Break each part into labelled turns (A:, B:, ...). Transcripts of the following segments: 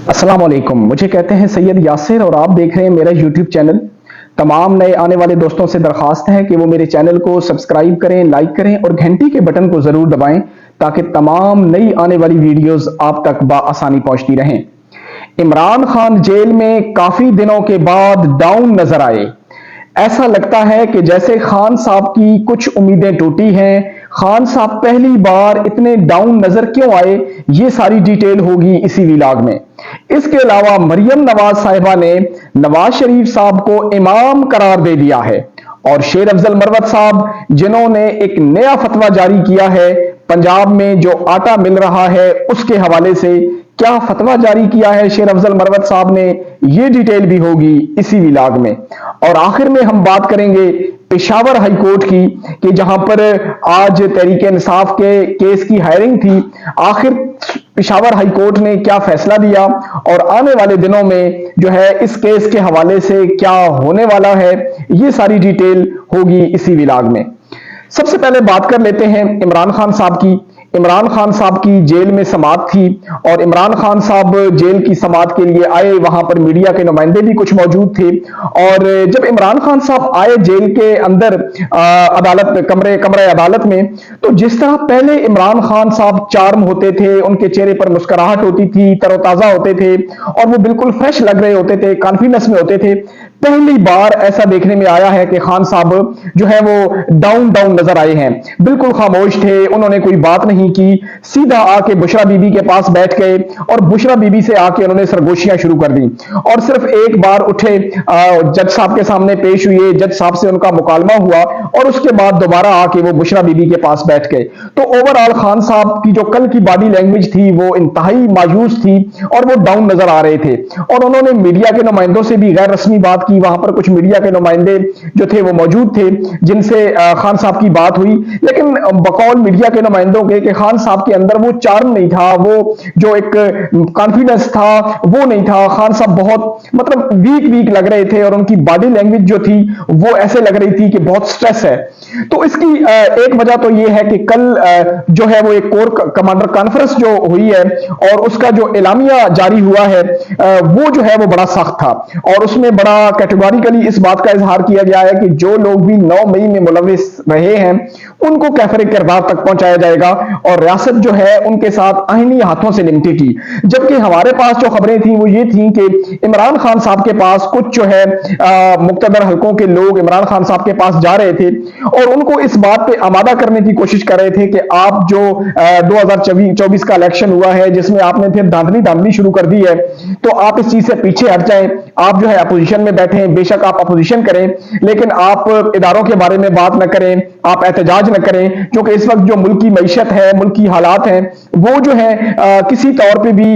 A: अस्सलाम वालेकुम। मुझे कहते हैं सैयद यासिर और आप देख रहे हैं मेरा यूट्यूब चैनल। तमाम नए आने वाले दोस्तों से दरख्वास्त है कि वो मेरे चैनल को सब्सक्राइब करें, लाइक करें और घंटी के बटन को ज़रूर दबाएं ताकि तमाम नई आने वाली वीडियोस आप तक बआसानी पहुंचती रहें। इमरान खान जेल में काफ़ी दिनों के बाद डाउन नजर आए। ऐसा लगता है कि जैसे खान साहब की कुछ उम्मीदें टूटी हैं। खान साहब पहली बार इतने डाउन नजर क्यों आए, ये सारी डिटेल होगी इसी व्लॉग में। इसके अलावा मरियम नवाज साहिबा ने नवाज शरीफ साहब को इमाम करार दे दिया है और शेर अफजल मरवत साहब जिन्होंने एक नया फतवा जारी किया है पंजाब में जो आटा मिल रहा है उसके हवाले से, क्या फतवा जारी किया है शेर अफजल मरवत साहब ने, ये डिटेल भी होगी इसी व्लॉग में। और आखिर में हम बात करेंगे पेशावर हाई कोर्ट की कि जहां पर आज तहरीक इंसाफ के केस की हायरिंग थी। आखिर पेशावर हाई कोर्ट ने क्या फैसला दिया और आने वाले दिनों में जो है इस केस के हवाले से क्या होने वाला है, ये सारी डिटेल होगी इसी व्लॉग में। सबसे पहले बात कर लेते हैं इमरान खान साहब की। इमरान खान साहब की जेल में समाअत थी और इमरान खान साहब जेल की समाअत के लिए आए। वहां पर मीडिया के नुमाइंदे भी कुछ मौजूद थे और जब इमरान खान साहब आए जेल के अंदर अदालत कमरे अदालत में, तो जिस तरह पहले इमरान खान साहब चार्म होते थे, उनके चेहरे पर मुस्कुराहट होती थी, तरोताजा होते थे और वो बिल्कुल फ्रेश लग रहे होते थे, कॉन्फिडेंस में होते थे। पहली बार ऐसा देखने में आया है कि खान साहब जो है वो डाउन नजर आए हैं। बिल्कुल खामोश थे, उन्होंने कोई बात नहीं की, सीधा आके बुशरा बीबी के पास बैठ गए और बुशरा बीबी से आके उन्होंने सरगोशियां शुरू कर दी और सिर्फ एक बार उठे, जज साहब के सामने पेश हुए, जज साहब से उनका मुकालमा हुआ और उसके बाद दोबारा आके वो बुशरा बीबी के पास बैठ गए। तो ओवरऑल खान साहब की जो कल की बॉडी लैंग्वेज थी वो इंतहाई मायूस थी और वो डाउन नजर आ रहे थे और उन्होंने मीडिया के नुमाइंदों से भी गैर रस्मी बात की। वहां पर कुछ मीडिया के नुमाइंदे जो थे वो मौजूद थे जिनसे खान साहब की बात हुई, लेकिन बकौल मीडिया के नुमाइंदों के कि खान साहब के अंदर वो चार्म नहीं था, वो जो एक कॉन्फिडेंस था वो नहीं था। खान साहब बहुत मतलब वीक लग रहे थे और उनकी बॉडी लैंग्वेज जो थी वो ऐसे लग रही थी कि बहुत स्ट्रेस है। तो इसकी एक वजह तो ये है कि कल जो है वो एक कोर कमांडर कॉन्फ्रेंस जो हुई है और उसका जो एलामिया जारी हुआ है वो जो है वो बड़ा सख्त था और उसमें बड़ा कैटेगोरिकली इस बात का इजहार किया गया है कि जो लोग भी 9 मई में मुलविस रहे हैं उनको कैफरे किरदार तक पहुंचाया जाएगा और रियासत जो है उनके साथ आईनी हाथों से निपटेगी। जबकि हमारे पास जो खबरें थी वो ये थी कि इमरान खान साहब के पास कुछ जो है मुक्तदर हलकों के लोग इमरान खान साहब के पास जा रहे थे और उनको इस बात पे आमादा करने की कोशिश कर रहे थे कि आप जो 2024 का इलेक्शन हुआ है जिसमें आपने फिर धांधली शुरू कर दी है, तो आप इस चीज से पीछे हट जाएं, आप जो है अपोजिशन में बैठे, बेशक आप अपोजिशन करें लेकिन आप इदारों के बारे में बात न करें, आप एहतजाज न करें, क्योंकि इस वक्त जो मुल्क की मईशत है, मुल्क की हालात हैं वो जो है किसी तौर पे भी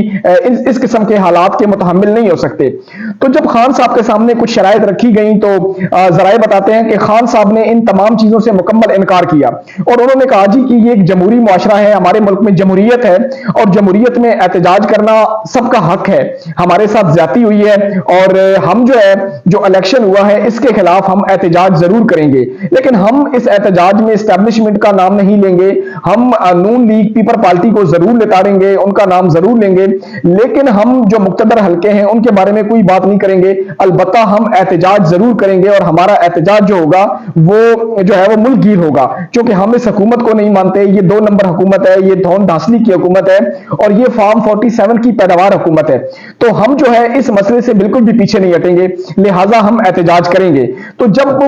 A: इस किस्म के हालात के मुतहम्मिल नहीं हो सकते। तो जब खान साहब के सामने कुछ शराइत रखी गई तो जराए बताते हैं कि खान साहब ने इन तमाम चीजों से मुकम्मल इनकार किया और उन्होंने कहा जी कि ये एक जमहूरी मुआशरा है, हमारे मुल्क में जमहूरियत है और जमहूरियत में एहतजाज करना सबका हक है। हमारे साथ ज्यादती हुई है और हम जो है जो इलेक्शन हुआ है इसके खिलाफ हम एहतजाज जरूर करेंगे, लेकिन हम इस एहतजाज में एस्टैब्लिशमेंट का नाम नहीं लेंगे। हम नून लीग पीपल पार्टी को जरूर लेताड़ेंगे, उनका नाम जरूर लेंगे, लेकिन हम जो मुक्तदर हलके हैं उनके बारे में कोई बात नहीं करेंगे। अलबत्ता हम एहतजाज जरूर करेंगे और हमारा एहतजाज जो होगा वो जो है वो मुल्कगीर होगा, क्योंकि हम इस हुकूमत को नहीं मानते। ये 2 नंबर हुकूमत है, ये धौन धांसली की हुकूमत है और ये फॉर्म 47 की पैदावार हुकूमत है। तो हम जो है इस मसले से बिल्कुल भी पीछे नहीं हटेंगे, लिहाजा हम एहतजाज करेंगे। तो जब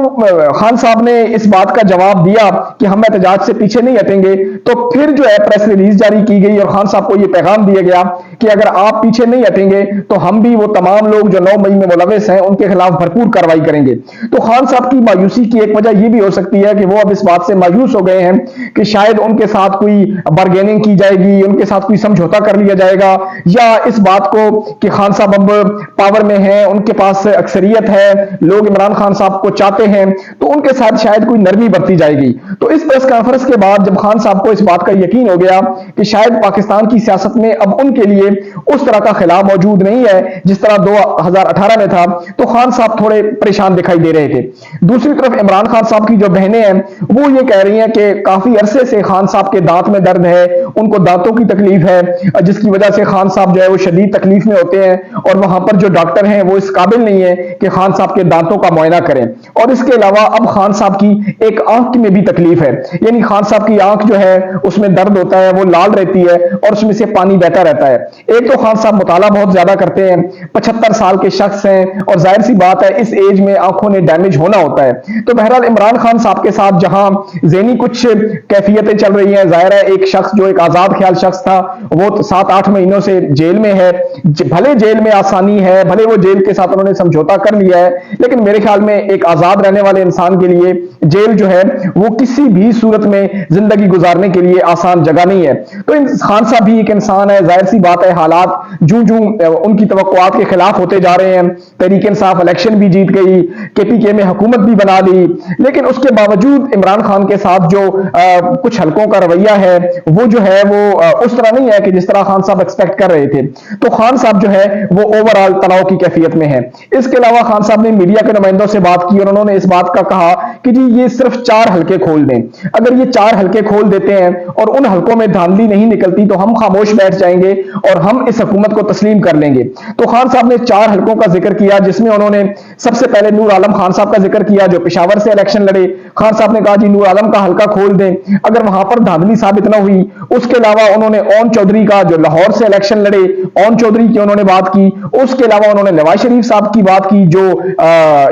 A: खान साहब ने इस बात का जवाब दिया कि हम एहतजाज से पीछे नहीं हटेंगे, तो फिर जो है प्रेस रिलीज जारी की गई और खान साहब को यह पैगाम दिया गया कि अगर आप पीछे नहीं हटेंगे तो हम भी वो तमाम लोग जो 9 मई में मुलविस हैं उनके खिलाफ भरपूर कार्रवाई करेंगे। तो खान साहब की मायूसी की एक वजह यह भी हो सकती है कि वो अब इस बात से मायूस हो गए हैं कि शायद उनके साथ कोई बार्गेनिंग की जाएगी, उनके साथ कोई समझौता कर लिया जाएगा, या इस बात को कि खान साहब अब पावर में हैं, उनके पास अक्सरियत है, लोग इमरान खान साहब को चाहते हैं, तो उनके साथ शायद कोई नरमी बरती जाएगी। तो इस प्रेस कॉन्फ्रेंस के बाद जब खान साहब को इस बात का यकीन हो गया कि शायद पाकिस्तान की सियासत में अब उनके लिए لیے اس طرح کا خلا موجود نہیں ہے جس طرح 2018 میں تھا، تو خان صاحب تھوڑے پریشان دکھائی دے رہے تھے۔ دوسری طرف عمران خان صاحب کی جو بہنیں ہیں وہ یہ کہہ رہی ہیں کہ کافی عرصے سے خان صاحب کے دانت میں درد ہے، ان کو دانتوں کی تکلیف ہے، جس کی وجہ سے خان صاحب جو ہے وہ شدید تکلیف میں ہوتے ہیں، اور وہاں پر جو ڈاکٹر ہیں وہ اس قابل نہیں ہے کہ خان صاحب کے دانتوں کا معائنہ کریں۔ اور اس کے علاوہ اب خان صاحب کی ایک آنکھ میں بھی تکلیف ہے، یعنی خان صاحب کی آنکھ جو ہے اس میں درد ہوتا ہے، وہ لال رہتی ہے اور اس میں سے پانی بہتا رہتا ہے۔ ایک تو خان صاحب مطالعہ بہت زیادہ کرتے ہیں، 75 سال کے شخص ہیں، اور ظاہر سی بات ہے اس ایج میں آنکھوں نے ڈیمیج ہونا ہوتا ہے۔ تو بہرحال عمران خان صاحب کے ساتھ جہاں ذہنی کچھ کیفیتیں چل رہی ہیں، ظاہر ہے ایک شخص جو ایک آزاد خیال شخص تھا وہ 7-8 مہینوں سے جیل میں ہے، بھلے جیل میں آسانی ہے، بھلے وہ جیل کے ساتھ انہوں نے سمجھوتا کر لیا ہے، لیکن میرے خیال میں ایک آزاد رہنے والے انسان کے لیے جیل جو ہے وہ کسی بھی صورت میں زندگی گزارنے کے لیے آسان جگہ نہیں ہے۔ تو خان صاحب بھی ایک انسان ہے، ظاہر سی بات ہے حالات جو ان کی توقعات کے خلاف ہوتے جا رہے ہیں، تحریک انصاف الیکشن بھی جیت گئی، KPK میں حکومت بھی بنا لی، لیکن اس کے باوجود عمران خان کے ساتھ جو کچھ حلقوں کا رویہ ہے وہ جو ہے وہ اس طرح نہیں ہے کہ جس طرح خان صاحب ایکسپیکٹ کر رہے تھے۔ تو خان صاحب جو ہے وہ اوورآل تناؤ کی کیفیت میں ہے۔ اس کے علاوہ خان صاحب نے میڈیا کے نمائندوں سے بات کی اور انہوں نے اس بات کا کہا کہ جی یہ صرف 4 حلقے کھول دیں، اگر یہ 4 حلقے کھول دیتے ہیں اور ان حلقوں میں دھاندلی نہیں نکلتی تو ہم خاموش بیٹھ جائیں گے اور ہم اس حکومت کو تسلیم کر لیں گے۔ تو خان صاحب نے 4 حلقوں کا ذکر کیا، جس میں انہوں نے سب سے پہلے نور عالم خان صاحب کا ذکر کیا جو پشاور سے الیکشن لڑے۔ خان صاحب نے کہا جی نور عالم کا حلقہ کھول دیں اگر وہاں پر دھاندلی ثابت نہ ہوئی۔ اس کے علاوہ انہوں نے اون چودھری کا جو لاہور سے الیکشن لڑے، اون چودھری کی انہوں نے بات کی۔ اس کے علاوہ انہوں نے نواز شریف صاحب کی بات کی جو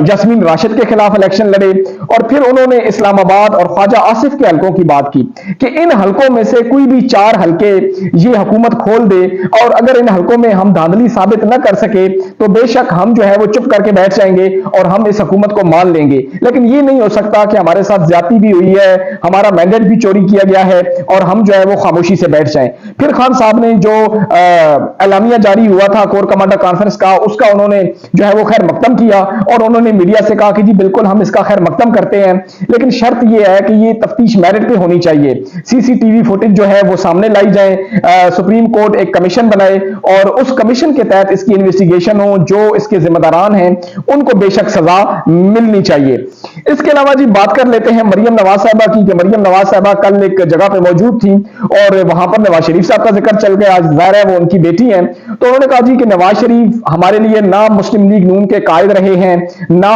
A: یاسمین راشد کے خلاف الیکشن لڑے، اور پھر انہوں نے اسلام آباد اور خواجہ آصف کے حلقوں کی بات کی کہ ان حلقوں میں سے کوئی بھی 4 حلقے یہ حکومت کھول دے، اور اگر ان حلقوں میں ہم دھاندلی ثابت نہ کر سکے تو بے شک ہم جو ہے وہ چپ کر کے بیٹھ جائیں گے اور ہم اس حکومت کو مان لیں گے، لیکن یہ نہیں ہو سکتا کہ ہمارے ساتھ زیادتی بھی ہوئی ہے، ہمارا مینڈیٹ بھی چوری کیا گیا ہے اور ہم جو ہے وہ خاموشی سے بیٹھ جائیں۔ پھر خان صاحب نے جو اعلامیہ جاری ہوا تھا کور کمانڈر کانفرنس کا، اس کا انہوں نے جو ہے وہ خیر مقدم کیا اور انہوں نے میڈیا سے کہا کہ جی بالکل ہم اس کا خیر مقدم کرتے ہیں، لیکن شرط یہ ہے کہ یہ تفتیش میرٹ پہ ہونی چاہیے، CCTV فوٹیج جو ہے وہ سامنے لائی جائیں، سپریم کورٹ ایک کمیشن بنائے اور اس کمیشن کے تحت اس کی انویسٹیگیشن ہو، جو اس کے ذمہ داران ہیں ان کو بے شک سزا ملنی چاہیے۔ اس کے علاوہ جی بات کر لیتے ہیں مریم نواز صاحبہ کی کہ مریم نواز صاحبہ کل ایک جگہ پہ موجود تھی اور وہاں پر نواز شریف صاحب کا ذکر چل گیا، ظاہر ہے وہ ان کی بیٹی ہیں، تو انہوں نے کہا جی کہ نواز شریف ہمارے لیے نہ مسلم لیگ نون کے قائد رہے ہیں، نہ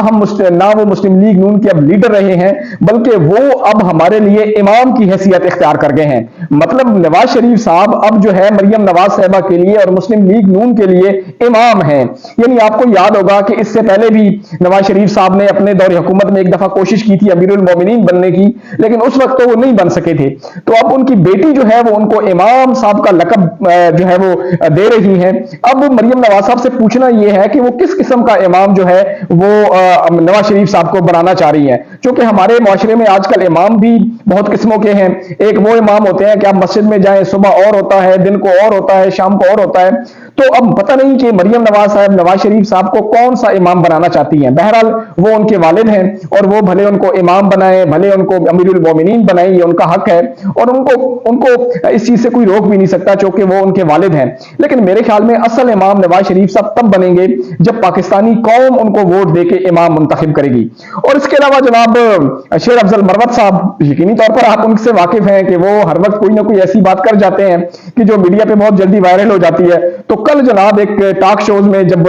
A: وہ مسلم لیگ نون کے اب لیڈر رہے ہیں، بلکہ وہ اب ہمارے لیے امام کی حیثیت اختیار کر گئے ہیں۔ مطلب نواز شریف صاحب اب جو ہے مریم نواز صاحبہ کے لیے اور مسلم لیگ نون کے لیے امام ہیں۔ یعنی آپ کو یاد ہوگا کہ اس سے پہلے بھی نواز شریف صاحب نے اپنے دور حکومت میں ایک دفعہ کوشش کی تھی امیر المومنین بننے کی، لیکن اس وقت تو وہ نہیں بن سکے تھے، تو اب ان کی بیٹی جو ہے وہ ان کو امام صاحب کا لقب جو ہے وہ دے رہی ہیں۔ اب مریم نواز صاحب سے پوچھنا یہ ہے کہ وہ کس قسم کا امام جو ہے وہ نواز شریف صاحب کو بنانا چاہ رہی ہیں، چونکہ ہمارے معاشرے میں آج کل امام بھی بہت قسموں کے ہیں۔ ایک وہ امام ہوتے ہیں کہ آپ مسجد میں جائیں صبح اور ہوتا ہے، دن کو اور ہوتا ہے، شام کو اور ہوتا ہے، تو اب پتہ نہیں کہ مریم نواز صاحب نواز شریف صاحب کو کون سا امام بنانا چاہتی ہیں۔ بہرحال وہ ان کے والد ہیں اور وہ بھلے ان کو امام بنائیں، بھلے ان کو امیر المومنین بنائیں، یہ ان کا حق ہے اور ان کو اس چیز سے کوئی روک بھی نہیں سکتا چونکہ وہ ان کے والد ہیں، لیکن میرے خیال میں اصل امام نواز شریف صاحب تب بنیں گے جب پاکستانی قوم ان کو ووٹ دے کے امام منتخب کرے گی۔ اور اس کے علاوہ جناب شیر افضل مروت صاحب، یقینی طور پر آپ ان سے واقف ہیں کہ وہ ہر وقت کوئی نہ کوئی ایسی بات کر جاتے ہیں کہ جو میڈیا پہ بہت جلدی وائرل ہو جاتی ہے۔ تو کل جناب ایک ٹاک شوز میں جب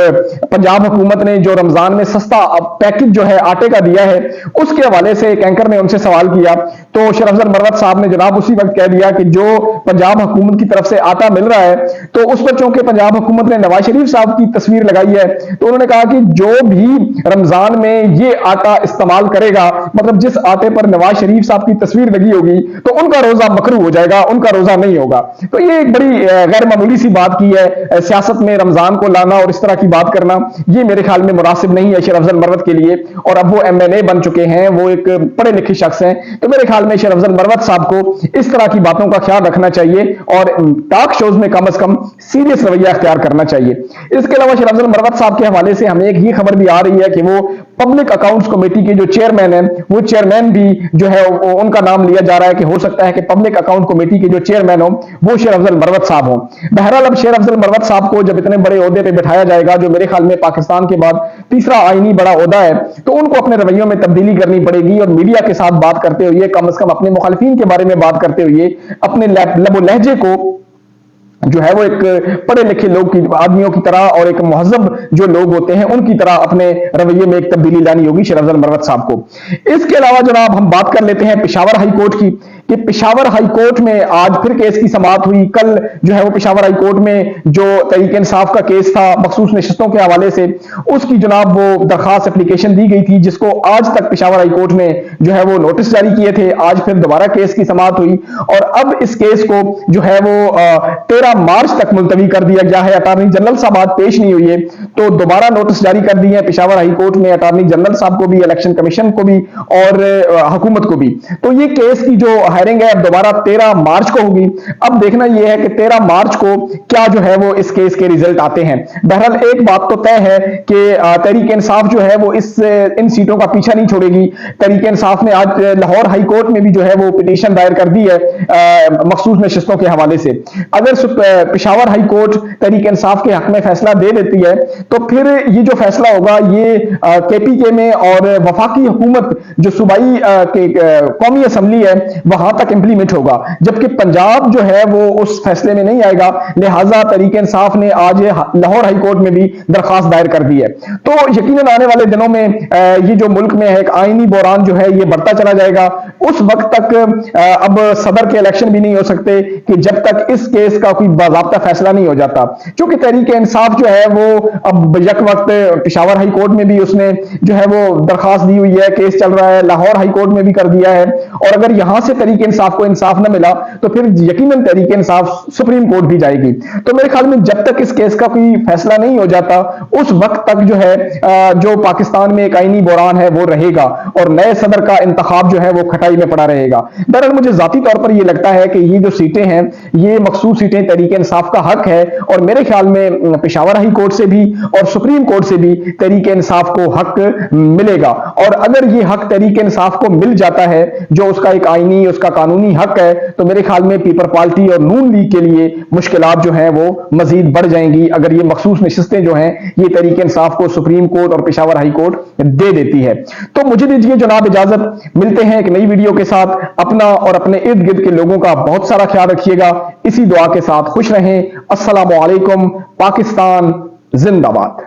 A: پنجاب حکومت نے جو رمضان میں سستا پیکج جو ہے آٹے کا دیا ہے اس کے حوالے سے ایک اینکر نے ان سے سوال کیا، تو شیر افضل مروت صاحب نے جناب اسی وقت کہہ دیا کہ جو پنجاب حکومت کی طرف سے آٹا مل رہا ہے تو اس پر چونکہ پنجاب حکومت نے نواز شریف صاحب کی تصویر لگائی ہے تو انہوں نے کہا کہ جو بھی رمضان میں یہ آٹا استعمال کرے گا، مطلب جس آٹے پر نواز شریف صاحب کی تصویر لگی ہوگی تو ان کا روزہ مکروہ ہو جائے گا، ان کا روزہ نہیں ہوگا۔ تو یہ ایک بڑی غیر معمولی سی بات کی ہے، سیاست میں رمضان کو لانا اور اس طرح کی بات کرنا یہ میرے خیال میں مناسب نہیں ہے شیر افضل مروت کے لیے، اور اب وہ MNA بن چکے ہیں، وہ ایک پڑھے لکھے شخص ہیں، تو میرے خیال میں شیر افضل مروت صاحب کو اس طرح کی باتوں کا خیال رکھنا چاہیے اور ٹاک شوز میں کم از کم سیریس رویہ اختیار کرنا چاہیے۔ اس کے علاوہ شیر افضل مروت صاحب کے حوالے سے ہمیں ایک یہ خبر بھی آ رہی ہے کہ وہ पब्लिक अकाउंट्स कमेटी के जो चेयरमैन है वो चेयरमैन भी जो है उनका नाम लिया जा रहा है कि हो सकता है कि पब्लिक अकाउंट कमेटी के जो चेयरमैन हो वो शेर अफजल मरवत साहब हो। बहरहाल अब शेर अफजल मरवत साहब को जब इतने बड़े ओहदे पे बिठाया जाएगा, जो मेरे ख्याल में पाकिस्तान के बाद तीसरा आईनी बड़ा ओहदा है, तो उनको अपने रवैयों में तब्दीली करनी पड़ेगी और मीडिया के साथ बात करते हुए, कम से कम अपने मुखालिफिन के बारे में बात करते हुए, अपने लबो लहजे को जो है वो एक पढ़े लिखे लोग की आदमियों की तरह और एक मुहज्जब जो लोग होते हैं उनकी तरह अपने रवैये में एक तब्दीली लानी होगी शेर अफजल मरवत साहब को। इसके अलावा जनाब हम बात कर लेते हैं पेशावर हाई कोर्ट की, कि पेशावर हाई कोर्ट में आज फिर केस की समाअत हुई। कल जो है वो पेशावर हाई कोर्ट में जो तहरीक इंसाफ का केस था मखसूस नशिस्तों के हवाले से, उसकी जनाब वो दरखास्त एप्लीकेशन दी गई थी, जिसको आज तक पेशावर हाई कोर्ट ने जो है वो नोटिस जारी किए थे। आज फिर दोबारा केस की समाअत हुई और अब इस केस को जो है वो 13 मार्च तक मुलतवी कर दिया गया है। अटॉर्नी जनरल साहब आज पेश नहीं हुई है तो दोबारा नोटिस जारी कर दिए हैं पेशावर हाई कोर्ट ने अटॉर्नी जनरल साहब को भी, इलेक्शन कमीशन को भी और हुकूमत को भी। तो ये केस की जो हायरिंग है अब दोबारा 13 मार्च को होगी। अब देखना यह है कि 13 मार्च को क्या जो है वो इस केस के रिजल्ट आते हैं। बहरहाल एक बात तो तय है कि तहरीक इंसाफ जो है वो इन सीटों का पीछा नहीं छोड़ेगी। तहरीक इंसाफ ने आज लाहौर हाई कोर्ट में भी जो है वो पिटीशन दायर कर दी है मखसूस नशिस्तों के हवाले से। अगर पेशावर हाई कोर्ट तहरीक इंसाफ के हक में फैसला दे देती है तो फिर ये जो फैसला होगा ये केपीके में और वफाकी हुकूमत जो सूबाई कौमी असम्बली है वहां तक इंप्लीमेंट होगा, जबकि पंजाब जो है वो उस फैसले में नहीं आएगा। लिहाजा तहरीक इंसाफ ने आज लाहौर हाई कोर्ट में भी दरखास्त दायर कर दी है। तो यकीनन आने वाले दिनों में ये जो मुल्क में है एक आईनी बहरान जो है ये बढ़ता चला जाएगा। उस वक्त तक अब सदर के इलेक्शन भी नहीं हो सकते कि जब तक इस केस का कोई बाज़ाब्ता फैसला नहीं हो जाता, क्योंकि तहरीक इंसाफ जो है वो अब यक वक्त पेशावर हाई कोर्ट में भी उसने जो है वो दरखास्त दी हुई है, केस चल रहा है, लाहौर हाई कोर्ट में भी कर दिया है। और अगर यहां से तहरीक इंसाफ को इंसाफ न मिला तो फिर यकीनन तहरीक इंसाफ सुप्रीम कोर्ट भी जाएगी। तो मेरे ख्याल में जब तक इस केस का कोई फैसला नहीं हो जाता उस वक्त तक जो है जो पाकिस्तान में एक आईनी बहरान है वो रहेगा और नए सदर का इंतखाब जो है वो खटाई में पड़ा रहेगा। बहरहाल मुझे जाती तौर पर यह लगता है कि ये जो सीटें हैं ये मखसूस सीटें तहरीक इंसाफ का हक है और मेरे ख्याल में पेशावर हाई कोर्ट से भी और सुप्रीम कोर्ट से भी तहरीक इंसाफ को हक मिलेगा। और अगर ये हक तहरीक इंसाफ को मिल जाता है जो उसका एक आईनी उसका कानूनी हक है, तो मेरे ख्याल में पीपल पार्टी और नून लीग के लिए मुश्किलात जो हैं वो मजीद बढ़ जाएंगी अगर ये मखसूस नशिस्तें जो हैं ये तहरीक इंसाफ को सुप्रीम कोर्ट और पेशावर हाई कोर्ट दे देती है। तो मुझे दीजिए जनाब इजाजत, मिलते हैं एक नई वीडियो के साथ। अपना और अपने इर्द गिर्द के लोगों का बहुत सारा ख्याल रखिएगा। इसी दुआ के साथ खुश रहें। अस्सलामु अलैकुम। पाकिस्तान जिंदाबाद।